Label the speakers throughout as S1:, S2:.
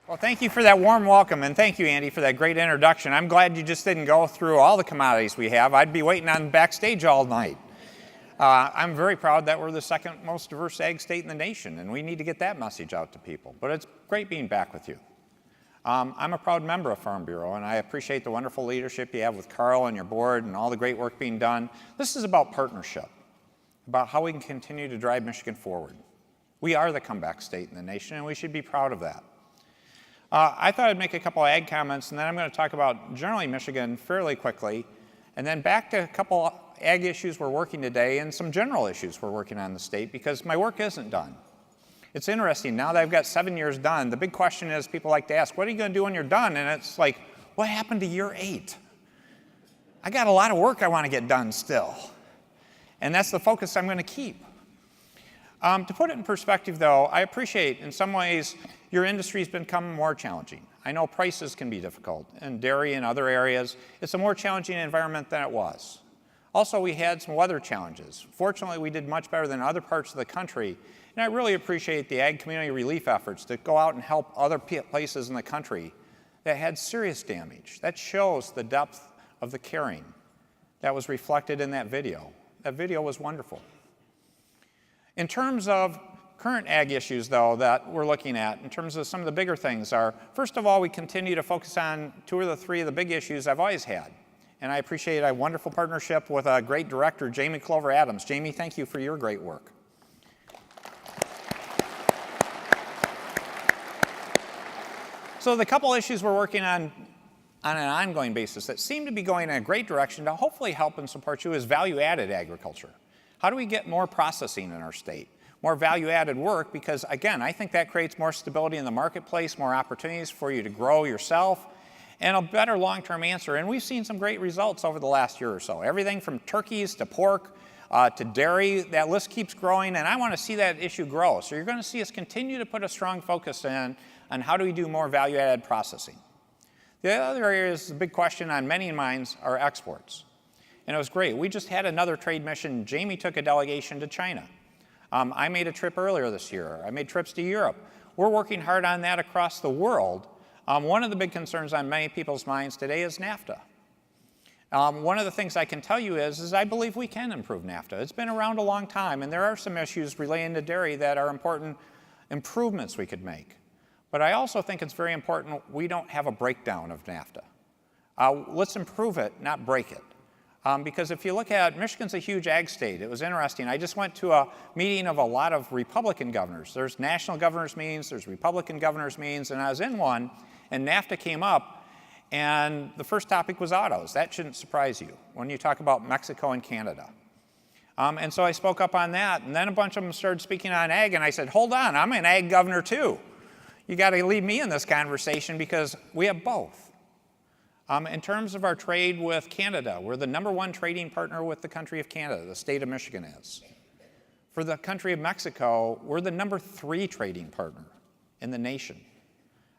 S1: Well, thank you for that warm welcome, and thank you, Andy, for that great introduction. I'm glad you just didn't go through all the commodities we have. I'd be waiting on backstage all night. I'm very proud that we're the second most diverse ag state in the nation, and we need to get that message out to people. But it's great being back with you. I'm a proud member of Farm Bureau, and I appreciate the wonderful leadership you have with Carl and your board and all the great work being done. This is about partnership, about how we can continue to drive Michigan forward. We are the comeback state in the nation, and we should be proud of that. I thought I'd make a couple of ag comments, and then I'm going to talk about generally Michigan fairly quickly, and then back to a couple ag issues we're working today and some general issues we're working on in the state, because my work isn't done. It's interesting, now that I've got 7 years done, the big question is people like to ask, what are you going to do when you're done? And it's like, what happened to year 8? I got a lot of work I want to get done still, and that's the focus I'm going to keep. To put it in perspective, though, I appreciate in some ways your industry's become more challenging. I know prices can be difficult in dairy and other areas. It's a more challenging environment than it was. Also, we had some weather challenges. Fortunately, we did much better than other parts of the country, and I really appreciate the ag community relief efforts to go out and help other places in the country that had serious damage. That shows the depth of the caring that was reflected in that video. That video was wonderful. In terms of current ag issues, though, that we're looking at, in terms of some of the bigger things are, first of all, we continue to focus on 2 of the 3 of the big issues I've always had. And I appreciate a wonderful partnership with a great director, Jamie Clover Adams. Jamie, thank you for your great work. So the couple issues we're working on an ongoing basis that seem to be going in a great direction to hopefully help and support you is value-added agriculture. How do we get more processing in our state? More value-added work, because again, I think that creates more stability in the marketplace, more opportunities for you to grow yourself, and a better long-term answer. And we've seen some great results over the last year or so. Everything from turkeys to pork to dairy, that list keeps growing, and I want to see that issue grow. So you're going to see us continue to put a strong focus in on how do we do more value-added processing. The other area is the big question on many minds are exports. And it was great. We just had another trade mission. Jamie took a delegation to China. I made a trip earlier this year. I made trips to Europe. We're working hard on that across the world. One of the big concerns on many people's minds today is NAFTA. One of the things I can tell you is I believe we can improve NAFTA. It's been around a long time, and there are some issues relating to dairy that are important improvements we could make. But I also think it's very important we don't have a breakdown of NAFTA. Let's improve it, not break it. Because if you look at, Michigan's a huge ag state. It was interesting. I just went to a meeting of a lot of Republican governors. There's national governors meetings, there's Republican governors meetings, and I was in one, and NAFTA came up, and the first topic was autos. That shouldn't surprise you when you talk about Mexico and Canada. And so I spoke up on that, and then a bunch of them started speaking on ag, and I said, hold on, I'm an ag governor too. You got to leave me in this conversation because we have both. In terms of our trade with Canada, we're the #1 trading partner with the country of Canada, the state of Michigan is. For the country of Mexico, we're the #3 trading partner in the nation.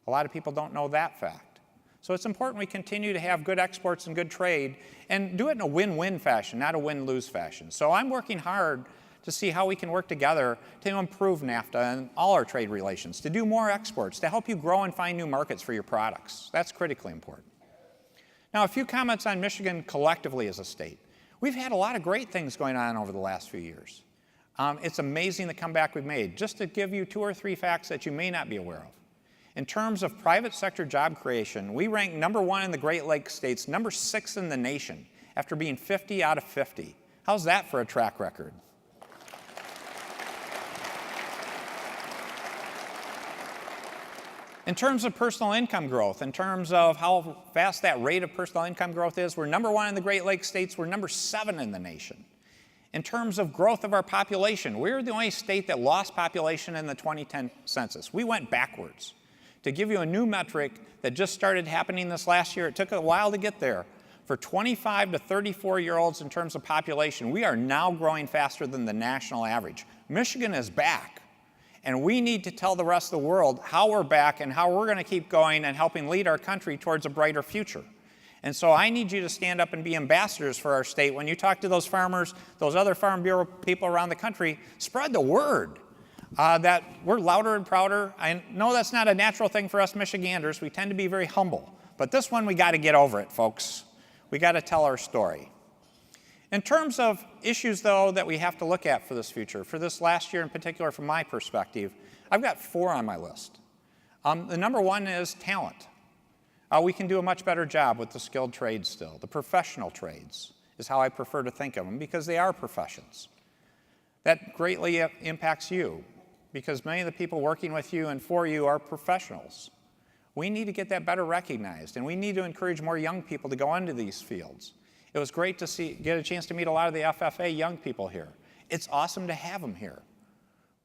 S1: A lot of people don't know that fact. So it's important we continue to have good exports and good trade and do it in a win-win fashion, not a win-lose fashion. So I'm working hard to see how we can work together to improve NAFTA and all our trade relations, to do more exports, to help you grow and find new markets for your products. That's critically important. Now, a few comments on Michigan collectively as a state. We've had a lot of great things going on over the last few years. It's amazing the comeback we've made. Just to give you 2 or 3 facts that you may not be aware of. In terms of private sector job creation, we rank #1 in the Great Lakes states, #6 in the nation, after being 50 out of 50. How's that for a track record? In terms of personal income growth, in terms of how fast that rate of personal income growth is, we're #1 in the Great Lakes states, we're #7 in the nation. In terms of growth of our population, we're the only state that lost population in the 2010 census. We went backwards. To give you a new metric that just started happening this last year, it took a while to get there. For 25 to 34-year-olds in terms of population, we are now growing faster than the national average. Michigan is back. And we need to tell the rest of the world how we're back and how we're going to keep going and helping lead our country towards a brighter future. And so I need you to stand up and be ambassadors for our state. When you talk to those farmers, those other Farm Bureau people around the country, spread the word. that we're louder and prouder. I know that's not a natural thing for us Michiganders. We tend to be very humble. But this one, we got to get over it, folks. We got to tell our story. In terms of issues, though, that we have to look at for this future, for this last year in particular, from my perspective, I've got 4 on my list. The number one is talent. We can do a much better job with the skilled trades still. The professional trades is how I prefer to think of them, because they are professions. That greatly impacts you, because many of the people working with you and for you are professionals. We need to get that better recognized, and we need to encourage more young people to go into these fields. It was great to get a chance to meet a lot of the FFA young people here. It's awesome to have them here.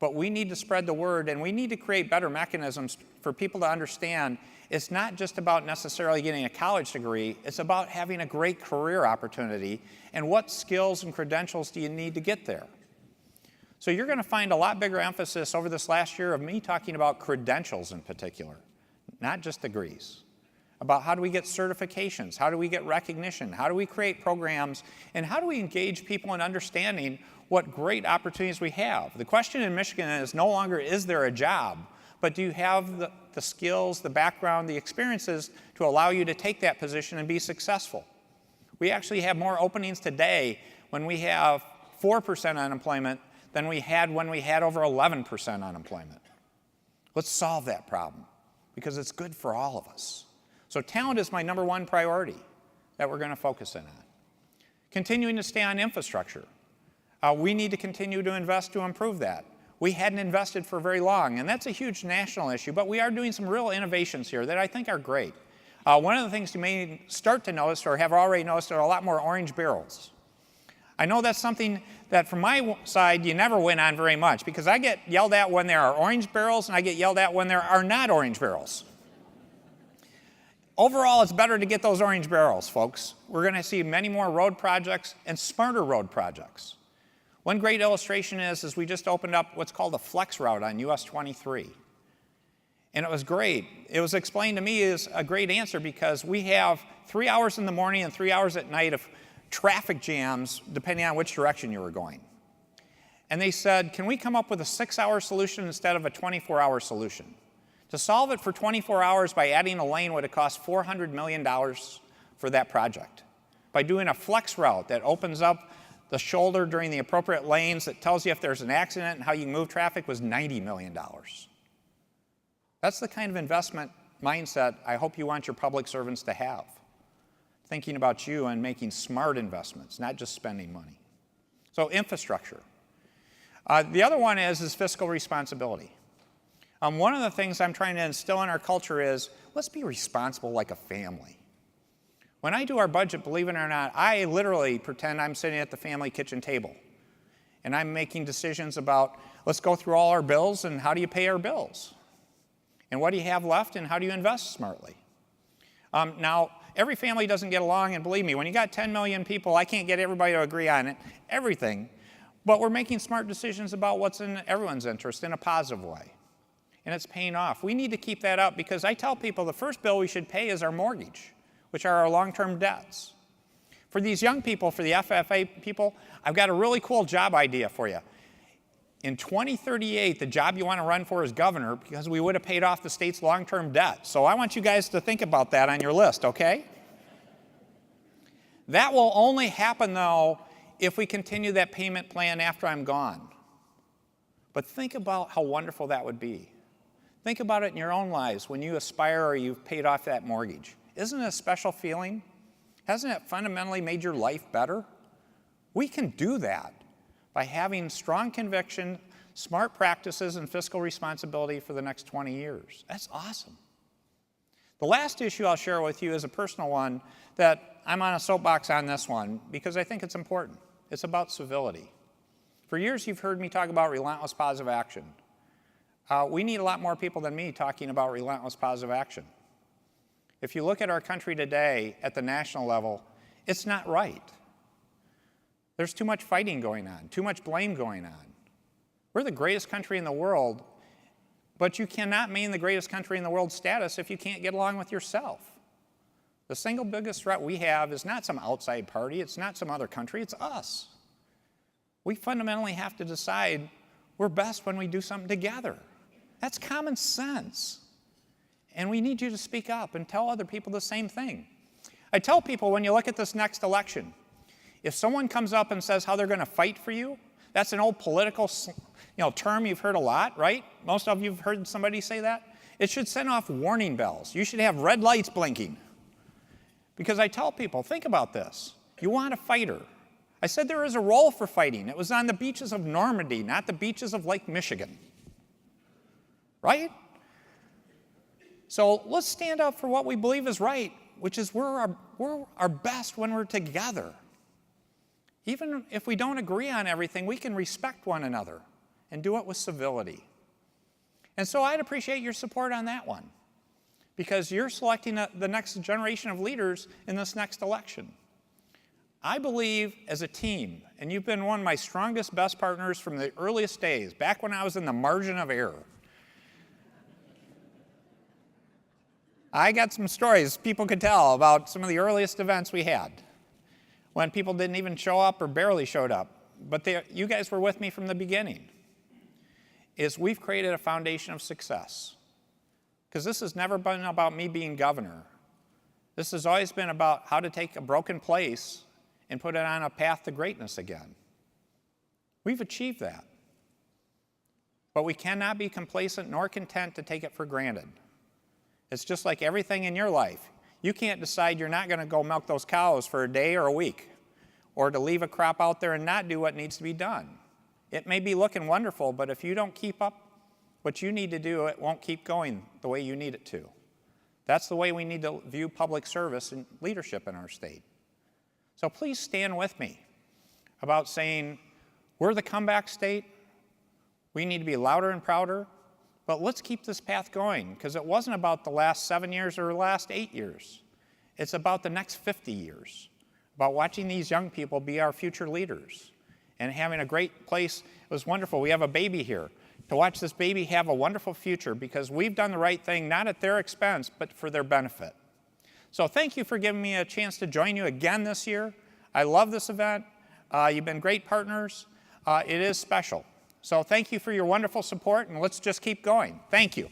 S1: But we need to spread the word, and we need to create better mechanisms for people to understand it's not just about necessarily getting a college degree, it's about having a great career opportunity, and what skills and credentials do you need to get there. So you're going to find a lot bigger emphasis over this last year of me talking about credentials in particular, not just degrees. About how do we get certifications, how do we get recognition, how do we create programs, and how do we engage people in understanding what great opportunities we have. The question in Michigan is no longer is there a job, but do you have the skills, the background, the experiences to allow you to take that position and be successful. We actually have more openings today when we have 4% unemployment than we had when we had over 11% unemployment. Let's solve that problem, because it's good for all of us. So talent is my number one priority that we're going to focus in on. Continuing to stay on infrastructure. We need to continue to invest to improve that. We hadn't invested for very long, and that's a huge national issue, but we are doing some real innovations here that I think are great. One of the things you may start to notice or have already noticed are a lot more orange barrels. I know that's something that from my side you never win on very much, because I get yelled at when there are orange barrels and I get yelled at when there are not orange barrels. Overall, it's better to get those orange barrels, folks. We're going to see many more road projects and smarter road projects. One great illustration is we just opened up what's called a flex route on US 23. And it was great. It was explained to me as a great answer, because we have 3 hours in the morning and 3 hours at night of traffic jams depending on which direction you were going. And they said, can we come up with a 6-hour solution instead of a 24-hour solution? To solve it for 24 hours by adding a lane would have cost $400 million for that project. By doing a flex route that opens up the shoulder during the appropriate lanes, that tells you if there's an accident and how you can move traffic, was $90 million. That's the kind of investment mindset I hope you want your public servants to have. Thinking about you and making smart investments, not just spending money. So infrastructure. The other one is fiscal responsibility. One of the things I'm trying to instill in our culture is, let's be responsible like a family. When I do our budget, believe it or not, I literally pretend I'm sitting at the family kitchen table. And I'm making decisions about, let's go through all our bills and how do you pay our bills? And what do you have left and how do you invest smartly? Now, every family doesn't get along, and believe me, when you got 10 million people, I can't get everybody to agree on everything. But we're making smart decisions about what's in everyone's interest in a positive way. And it's paying off. We need to keep that up, because I tell people the first bill we should pay is our mortgage, which are our long-term debts. For these young people, for the FFA people, I've got a really cool job idea for you. In 2038, the job you want to run for is governor, because we would have paid off the state's long-term debt. So I want you guys to think about that on your list, okay? That will only happen, though, if we continue that payment plan after I'm gone. But think about how wonderful that would be. Think about it in your own lives when you aspire or you've paid off that mortgage. Isn't it a special feeling? Hasn't it fundamentally made your life better? We can do that by having strong conviction, smart practices, and fiscal responsibility for the next 20 years. That's awesome. The last issue I'll share with you is a personal one that I'm on a soapbox on this one because I think it's important. It's about civility. For years, you've heard me talk about relentless positive action. We need a lot more people than me talking about relentless positive action. If you look at our country today at the national level, it's not right. There's too much fighting going on, too much blame going on. We're the greatest country in the world, but you cannot maintain the greatest country in the world status if you can't get along with yourself. The single biggest threat we have is not some outside party, it's not some other country, it's us. We fundamentally have to decide we're best when we do something together. That's common sense. And we need you to speak up and tell other people the same thing. I tell people when you look at this next election, if someone comes up and says how they're going to fight for you, that's an old political term you've heard a lot, right? Most of you have heard somebody say that. It should send off warning bells. You should have red lights blinking. Because I tell people, think about this. You want a fighter. I said there is a role for fighting. It was on the beaches of Normandy, not the beaches of Lake Michigan. Right? So let's stand up for what we believe is right, which is we're our best when we're together. Even if we don't agree on everything, we can respect one another and do it with civility. And so I'd appreciate your support on that one, because you're selecting the next generation of leaders in this next election. I believe as a team, and you've been one of my strongest, best partners from the earliest days, back when I was in the margin of error. I got some stories people could tell about some of the earliest events we had, when people didn't even show up or barely showed up. But you guys were with me from the beginning. We've created a foundation of success. Because this has never been about me being governor. This has always been about how to take a broken place and put it on a path to greatness again. We've achieved that. But we cannot be complacent nor content to take it for granted. It's just like everything in your life. You can't decide you're not going to go milk those cows for a day or a week, or to leave a crop out there and not do what needs to be done. It may be looking wonderful, but if you don't keep up what you need to do, it won't keep going the way you need it to. That's the way we need to view public service and leadership in our state. So please stand with me about saying, we're the comeback state. We need to be louder and prouder, but let's keep this path going, because it wasn't about the last 7 years or the last 8 years. It's about the next 50 years, about watching these young people be our future leaders and having a great place. It was wonderful. We have a baby here. To watch this baby have a wonderful future, because we've done the right thing, not at their expense, but for their benefit. So thank you for giving me a chance to join you again this year. I love this event. You've been great partners. It is special. So thank you for your wonderful support, and let's just keep going. Thank you.